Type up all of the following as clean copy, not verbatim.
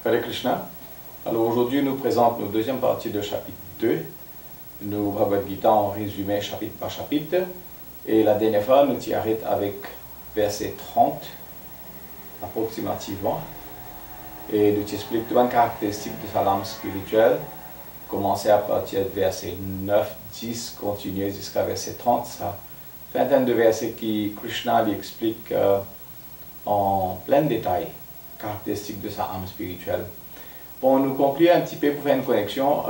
Hare Krishna. Alors aujourd'hui, nous présentons nos deuxième partie de chapitre 2. Nous Bhagavad Gita en résumé chapitre par chapitre. Et la dernière fois, nous t'y arrêtons avec verset 30, approximativement. Et nous t'expliquons toutes les caractéristiques de sa lame spirituelle. Commencer à partir de verset 9, 10, continuer jusqu'à verset 30. Ça fait une vingtaine de versets qui Krishna lui explique en plein détail caractéristiques de sa âme spirituelle. Bon, nous concluons un petit peu pour faire une connexion,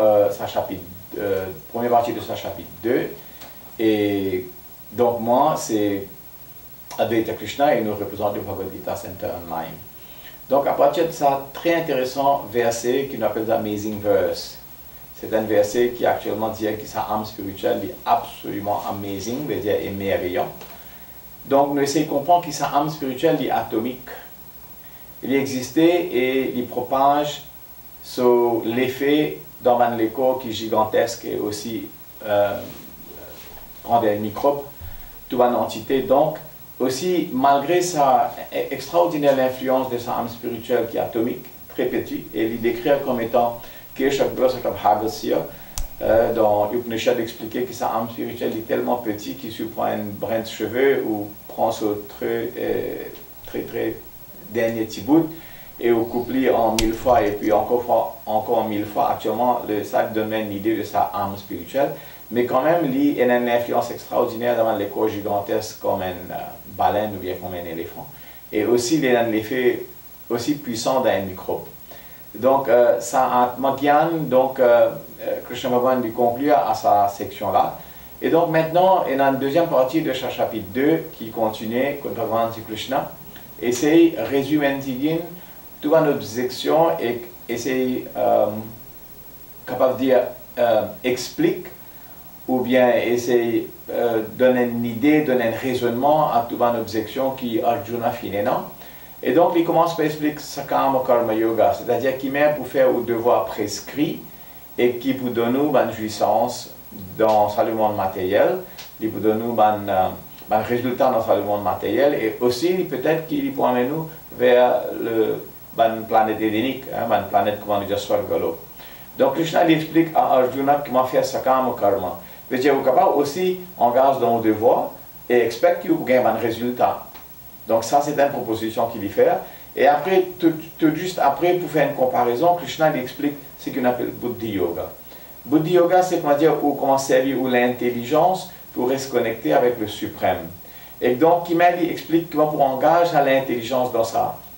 première partie de sa chapitre 2. Et donc moi, c'est Advaita Krishna et nous représentons le Bhagavad Gita Center Online. Donc à partir de ça, très intéressant verset qui nous appelle Amazing Verse. C'est un verset qui actuellement dit que sa âme spirituelle est absolument amazing, veut dire émerveillant. Donc nous essayons de comprendre que sa âme spirituelle est atomique. Il existait et il propage sur l'effet dans l'écho qui est gigantesque et aussi prend des microbes, toute une entité. Donc, aussi, malgré sa extraordinaire influence de sa âme spirituelle qui est atomique, très petite, et il décrit comme étant dans l'Upanishad expliqué que sa âme spirituelle est tellement petite qu'il surprend une brin de cheveux ou prend ce très dernier petit bout et au couple en 1000 fois et puis encore 1000 fois. Actuellement, ça donne une idée de sa âme spirituelle, mais quand même, il a une influence extraordinaire dans les corps gigantesques comme une baleine ou bien comme un éléphant. Et aussi, il a un effet aussi puissant dans un microbe. Donc, ça Atmagyan, donc Krishna Bhagavan lui conclut à sa section-là. Et donc maintenant, il y a une deuxième partie de ce chapitre 2 qui continue, quand Bhagavan dit Krishna, essaye de résumer toute une objection et essaye capable de dire explique ou bien essaye donner une idée, donner un raisonnement à toute une objection qui Arjuna finena. Et donc il commence par expliquer Sakama Karma Yoga, c'est-à-dire qui met pour faire au devoir prescrit et qui pour donner une jouissance dans le monde matériel, qui pour donner un résultat dans le monde matériel et aussi peut-être qu'il peut amener nous vers une planète édénique, une planète comme on dit Swargalo. Donc Krishna explique à Arjuna comment faire Sakama Karma. Vous êtes capable aussi engager dans le devoir et expect que vous gagnez un résultat. Donc ça c'est une proposition qu'il y fait. Et après, tout juste après, pour faire une comparaison, Krishna lui explique ce qu'on appelle Buddhi Yoga. Buddhi Yoga, c'est comment servir l'intelligence pour rester connecté avec le suprême. Et donc, Kimel explique comment pour engager l'intelligence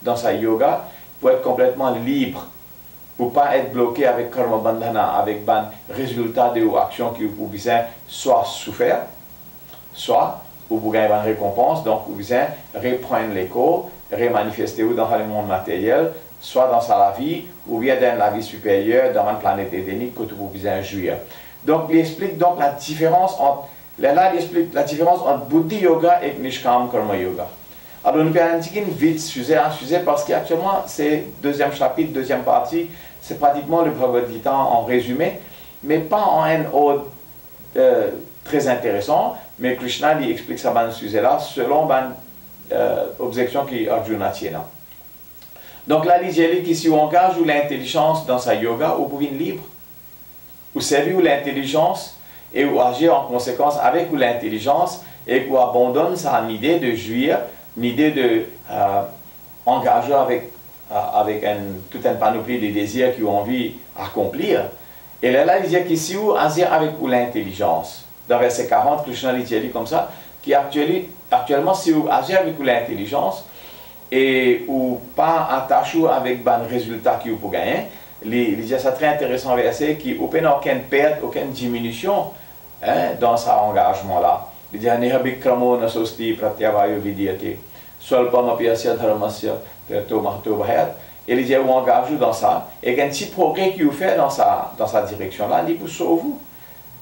dans sa yoga, pour être complètement libre, pour ne pas être bloqué avec karma bandhana, avec un résultat de vos actions qui vous besoin soit souffrir, soit vous gagnez une récompense, donc vous besoin reprendre l'écho, remanifester dans le monde matériel, soit dans la vie, ou bien dans la vie supérieure, dans une planète édénique que vous besoin jouir. Donc, il explique donc la différence entre la différence entre Buddhi Yoga et Nishkam Karma Yoga. Alors, nous allons vite sujet parce qu'actuellement, c'est deuxième chapitre, deuxième partie, c'est pratiquement le Bhagavad Gita en résumé, mais pas en un ordre très intéressant, mais Krishna lui explique ça dans ce sujet-là selon l'objection qui Arjuna tient. Donc là, il dit que si on engage l'intelligence dans sa yoga, vous pouvez être libre, vous servir l'intelligence et vous agir en conséquence avec l'intelligence et vous abandonnez sa idée de jouir, une idée de engager avec toute une panoplie de désirs qui ont envie d'accomplir. Et là, il dit que si vous agissez avec l'intelligence, dans verset 40, Krishna dit comme ça, qu'actuellement, si vous agissez avec l'intelligence et ou pas attaché avec un résultat que vous pouvez gagner, il dit ça très intéressant verset qui n'a aucune perte, aucune diminution dans cet engagement-là. Il dit Nihabikramo nasosti pratyavayo vidyate swalpam apyasya dharmasya prato mahto bhayat. Il dit vous engagez dans ça et un petit progrès que vous faites dans sa direction-là, il vous sauve.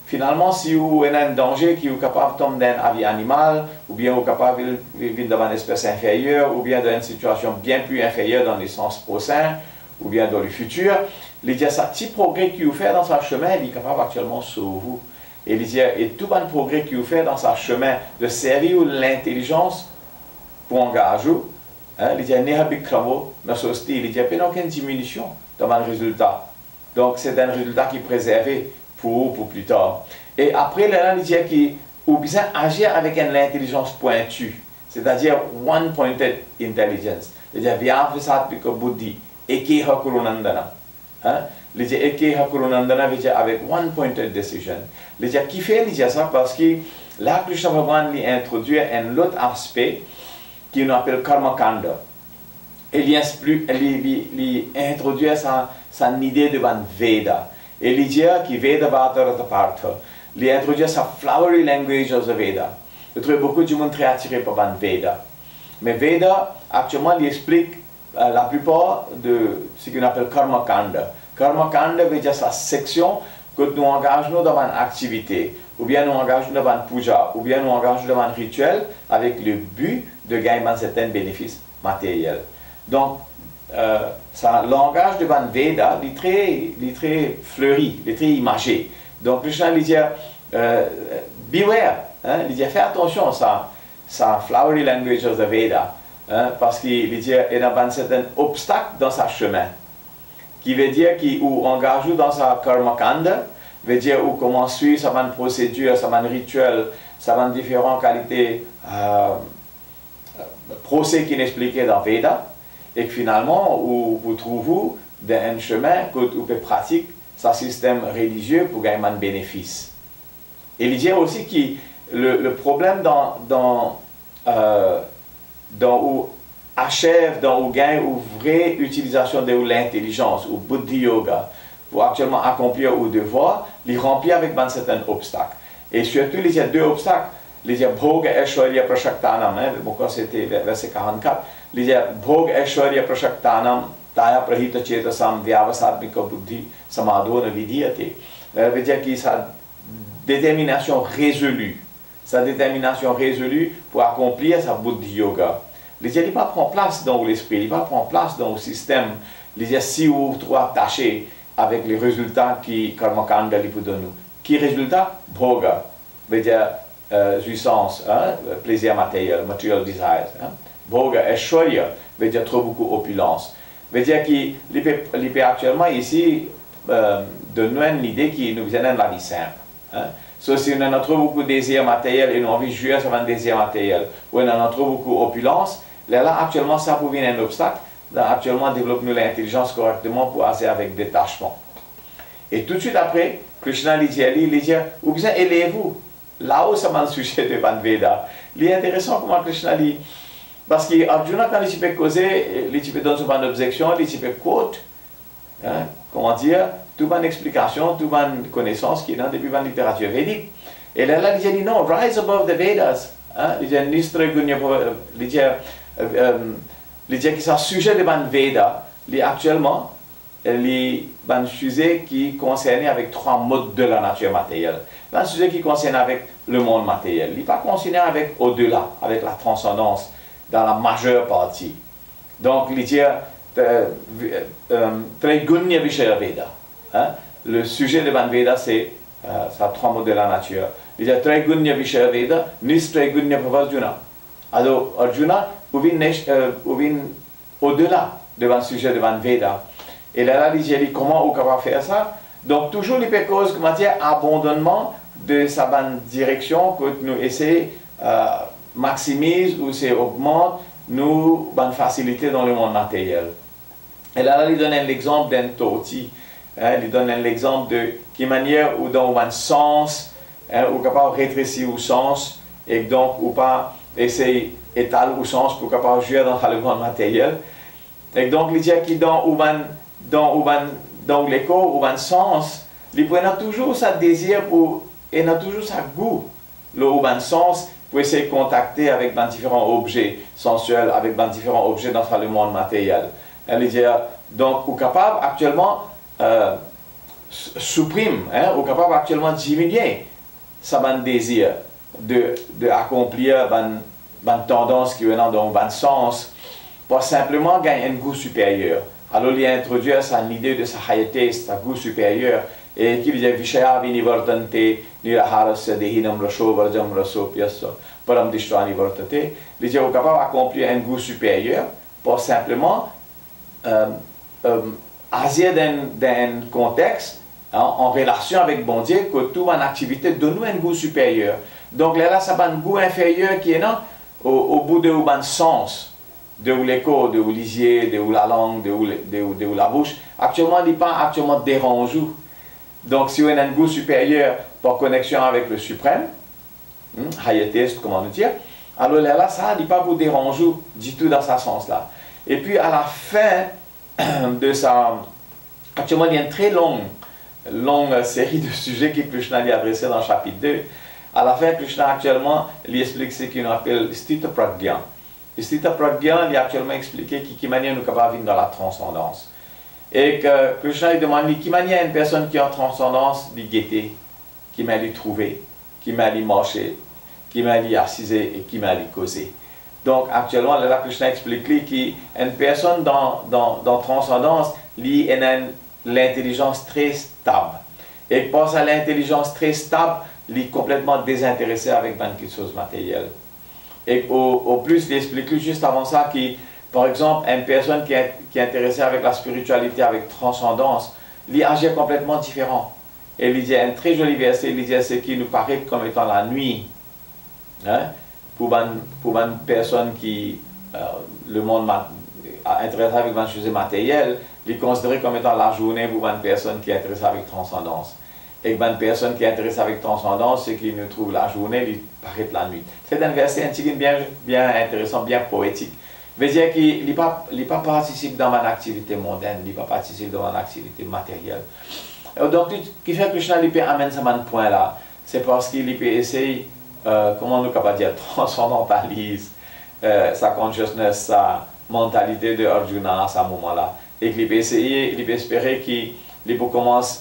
Finalement, si vous avez un danger qui est capable de tomber dans un vie animal, ou bien vous êtes capable de vivre dans une espèce inférieure, ou bien dans une situation bien plus inférieure dans les sens prochains, ou bien dans le futur, il dit ça petit progrès que vous faites dans sa chemin, il est capable actuellement de sauver vous. Et il dit, et tout un progrès que vous faites dans sa chemin de servir l'intelligence pour engager, il y a un bikramo, mais il n'y a pas aucune diminution dans le résultat. Donc c'est un résultat qui est préservé pour plus tard. Et après, là, il dit qu'il ou bien agir avec une intelligence pointue, c'est-à-dire one-pointed intelligence. Il dit via ça que buddhi, eke hakurunandana. Il dit eke hakurunandana veut dire avec one-pointed decision. Il dit qui fait ça parce que là, Krishna Bhagavan lui introduit un autre aspect qui nous appelle karma kanda. Il introduit sa idée de Veda. Et il dit que Veda Bhattaratapartha. Il introduit sa flowery language of the Veda. Je trouve beaucoup de monde très attiré par Veda. Mais Veda, actuellement, il explique la plupart de ce qu'on appelle Karma Kanda. Karma Kanda veut dire sa section que nous engageons dans une activité, ou bien nous engageons dans une puja, ou bien nous engageons dans un rituel avec le but de gagner un certain bénéfice matériel. Donc, ça langage de Van Veda, il est très fleuri, il est très imagé. Donc, Krishna lui dit, beware, il dit, fais attention à sa flowery language of the Veda, parce qu'il dit, il y a un certain obstacle dans sa chemin, qui veut dire qu'il engage dans sa karma kanda, veut dire où comment suivre sa bonne procédure, sa bonne rituel, sa bonne différentes qualités, procès qui est expliqué dans Veda. Et que finalement, vous trouvez un chemin que vous pouvez pratiquer ce système religieux pour gagner un bénéfice. Et il dit aussi que le problème dans où achève, dans où gagne une vraie utilisation de l'intelligence, ou buddhi yoga, pour actuellement accomplir le devoir, il remplit avec un certain obstacle. Et surtout, il y a deux obstacles. Il y a Bhoga Aishwarya Prashaktanam, c'était verset 44. Il y a Bhoga Aishwarya Prashaktanam, Taya Prahita Chetasam, Vyavasadmika Buddhi, Samadhona Vidhyate. Ça veut dire que sa détermination résolue pour accomplir sa Buddhi Yoga. Il n'y a pas prendre place dans l'esprit, il ne va pas prendre place dans le système. Il y a si ou trop attaché avec les résultats qui Karma Kanda lui donne. Qui résultat? Bhoga, veut dire jouissance, plaisir matériel, material desires. Bhoga, Aishwarya, veut dire trop beaucoup opulence. Veut dire qu'il peut actuellement ici donner une idée qui nous vient de la vie simple. So, si on a trop beaucoup de désirs matériels et nous avons envie de jouir sur un désir matériel, ou on a trop beaucoup d'opulence, là actuellement ça peut venir un obstacle. Là, actuellement, développons l'intelligence correctement pour agir avec détachement. Et tout de suite après, Krishna lui dit, ou bien élevez-vous. Là-haut, c'est un sujet de Van Veda. Il est intéressant comment Krishna dit, parce que Arjuna, quand il peut causer, il peut donner une objection, il peut quote, comment dire, toute une explication, toute une connaissance qui est dans depuis la littérature védique. Et là, il dit non, rise above the Vedas. Il dit, il dit que c'est un sujet de Van Veda, actuellement, il y a un sujet qui concerne avec trois modes de la nature matérielle. Un sujet qui concerne avec le monde matériel. Il n'est pas concerné avec au-delà, avec la transcendance, dans la majeure partie. Donc, il dit, Traigunya Vishaya Veda. Le sujet de Van Veda, c'est trois modes de la nature. Il dit, Traigunya Vishaya Veda, Nis Traigunya Bhavajuna. Alors, Arjuna, ou vient au-delà de un sujet de Van Veda. Et là, il dit, comment on va faire ça? Donc, toujours les causes, comment dire, abandonnement de sa bonne direction, que nous essayons maximise ou augmente nous bonne facilité dans le monde matériel. Et là, il donne un exemple d'un toti. Il donne un exemple de quelle manière ou dans un sens, ou capable de rétrécir au sens, et donc, ou pas essayer d'étaler au sens pour capable de jouer dans le monde matériel. Et donc, il dit que dans l'écho ou un sens, il a toujours sa désir et a toujours sa goût, le un sens pour essayer de contacter avec différents objets sensuels, avec différents objets dans le monde matériel. Il dit donc, ou capable actuellement supprime, ou capable actuellement diminuer sa désir de accomplir une tendance qui est dans un sens pour simplement gagner un goût supérieur. Alors, il a introduit l'idée de sa hayate, sa goût supérieur, et qui dit Vishaya Vinivartante, Niraharasya Dehinam Rasho Varjam Raso Pyasa, Param Dishtrani Vartate. Il dit capable d'accomplir un goût supérieur pour simplement agir dans un contexte en relation avec bon Dieu, que toute une activité donne un goût supérieur. Donc là, ça a un goût inférieur qui est là, au bout de un sens, de l'écho, de l'isier, de la langue, de la bouche. Actuellement, il n'est pas actuellement dérangeant. Donc si on a un goût supérieur pour connexion avec le suprême, highest, comment nous dire, alors là, ça n'est pas vous déranger du tout dans ce sens-là. Et puis à la fin de ça, actuellement, il y a une très longue série de sujets que Krishna a adressés dans le chapitre 2. À la fin, Krishna actuellement, il explique ce qu'on appelle Stita Pragya. Stita Pragya, il a actuellement expliqué de quelle manière nous sommes capables de vivre dans la transcendance. Et que Krishna lui demande de quelle manière une personne qui est en transcendance dit guetter, qui m'a dit trouver, qui m'a dit marcher, qui m'a dit assiser et qui m'a dit causer. Donc actuellement, là, Krishna explique qu'une personne dans transcendance, il a l'intelligence très stable. Et parce à l'intelligence très stable, il est complètement désintéressé avec quelque chose matériel. Et au plus, il explique juste avant ça que, par exemple, une personne qui est intéressée avec la spiritualité, avec transcendance, il agit complètement différent. Et il dit un très joli verset, il dit ce qui nous paraît comme étant la nuit. Hein? Pour une personne qui, le monde intéressé avec une chose matérielle, il est considéré comme étant la journée pour une personne qui est intéressée avec transcendance. Et une personne qui est intéressée avec transcendance, c'est qu'il nous trouve la journée, il paraît la nuit. C'est un verset bien intéressant, bien poétique. Veut dire qu'il n'est pas participe dans mon activité mondaine, il n'est pas participe dans mon activité matérielle. Donc, ce qui fait que Krishna amène ce point-là, c'est parce qu'il peut essayer, comment nous pouvons dire, transcendentalise sa consciousness, sa mentalité de Arjuna à ce moment-là. Et qu'il peut essayer, il peut espérer qu'il peut commencer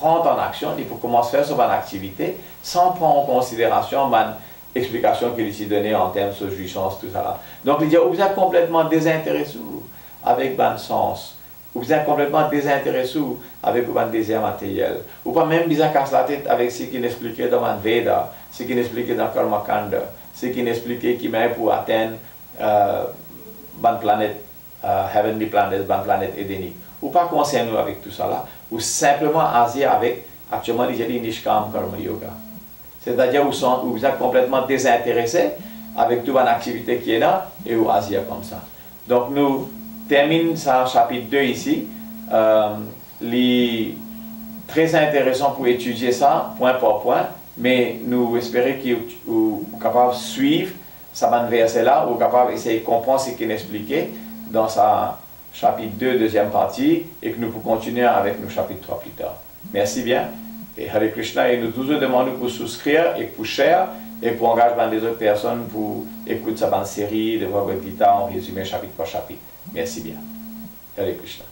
rentre en action, il peut commencer à faire son activité sans prendre en considération l'explication qu'il s'est donnée en termes de jouissance, tout ça là. Donc il dit, vous êtes complètement désintéressé avec le sens, vous êtes complètement désintéressé avec le désir matériel, ou pas même besoin de casser la tête avec ce qu'il expliquait dans le Veda, ce qu'il expliquait dans Karma Kanda, ce qu'il expliquait qui met pour atteindre la planète, Heavenly Planet, la planète édénique. Ou pas concerné avec tout ça là, ou simplement agir avec, actuellement, il y a des Nishkam Karma Yoga. C'est-à-dire où vous êtes complètement désintéressé avec toute l'activité qui est là, et vous agir comme ça. Donc nous terminons ce chapitre 2 ici. Très intéressant pour étudier ça, point par point, mais nous espérons que vous êtes capable de suivre ce verset-là, ou capable d'essayer de comprendre ce qu'il expliquait dans sa chapitre 2, deuxième partie, et que nous pouvons continuer avec nos chapitres 3 plus tard. Merci bien. Et Hare Krishna, et nous toujours demandons pour souscrire et pour share, et pour engager les autres personnes pour écouter cette série de Bhagavad Gita en résumé chapitre par chapitre. Merci bien. Hare Krishna.